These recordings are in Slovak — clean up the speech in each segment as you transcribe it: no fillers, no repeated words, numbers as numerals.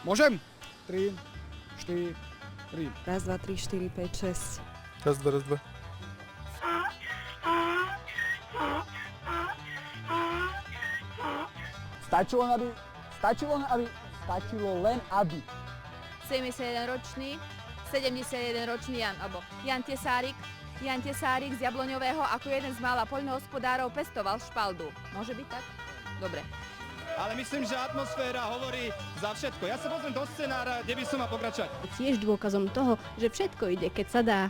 Môžem? 3, 4, 3. Raz, dva, 3, 4, 5, 6. Raz, dva, raz, dva. Stačilo len aby. 71-ročný, 71-ročný Jan Tesárik z Jabloňového ako jeden z mála poľnohospodárov pestoval špaldu. Môže byť tak? Dobre. Ale myslím, že atmosféra hovorí za všetko. Ja sa pozriem do scenára, kde by som mal pokračovať. Tiež dôkazom toho, že všetko ide, keď sa dá.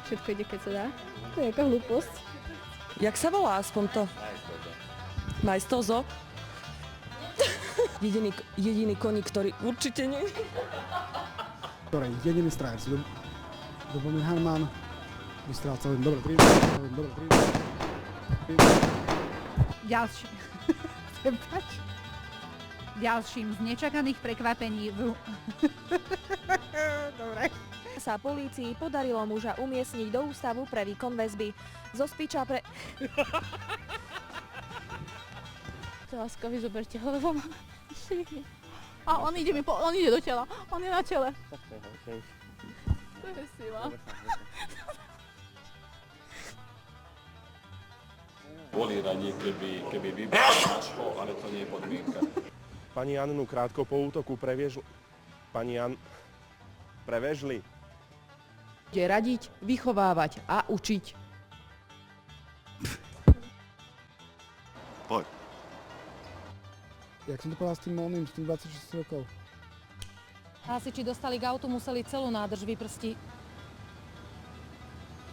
Všetko ide, keď sa dá. To je jaká hlúposť. Jak sa volá aspoň to? Majstozo? Jediný koník, ktorý určite nie. Ktorej jediný strajec. Lubomír Harman. Vystrál celým. Dobre, 3. Ďalším z nečakaných prekvapení Dobre. Sa polícii podarilo muža umiestniť do ústavu pre výkon väzby. Zo Spiča pre... Láskavý, zoberte ho, lebo mám... A on ide do tela. On je na tele. To je sila. Boli radi, keby vybral našho, ale to nie je podmienka. Pani Annu krátko po útoku prevežli. Bude radiť, vychovávať a učiť. Poď. Jak som to povedal s tým oným, s tým 26 rokov? Hasiči dostali k autu, museli celú nádrž vyprstiť.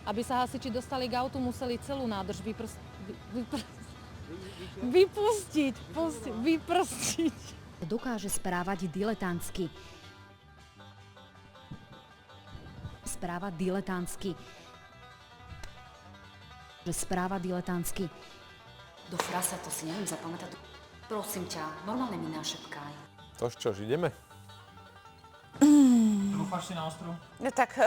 Aby sa hasiči dostali k autu, museli celú nádrž vyprstiť. Dokáže správať diletantsky. Správa diletantsky. Do frasa to si neviem zapamätať. Prosím ťa, normálne mi našepkaj. To čo, ideme? Trúfaš si na ostrov? No tak...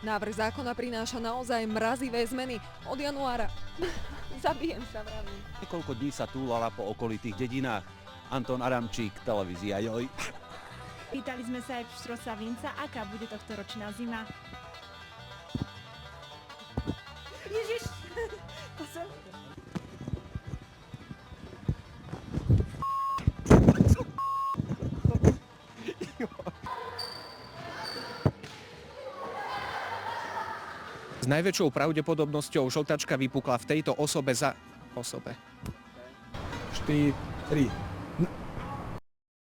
Návrh zákona prináša naozaj mrazivé zmeny. Od januára zabijem sa, vravím. Niekoľko dní sa túlala po okolitých dedinách. Anton Adamčík, televízia Joj. Pýtali sme sa aj pštrosa Vinca, aká bude tohtoročná zima. Ježiš! S najväčšou pravdepodobnosťou žltačka vypukla v tejto osobe 4, 3.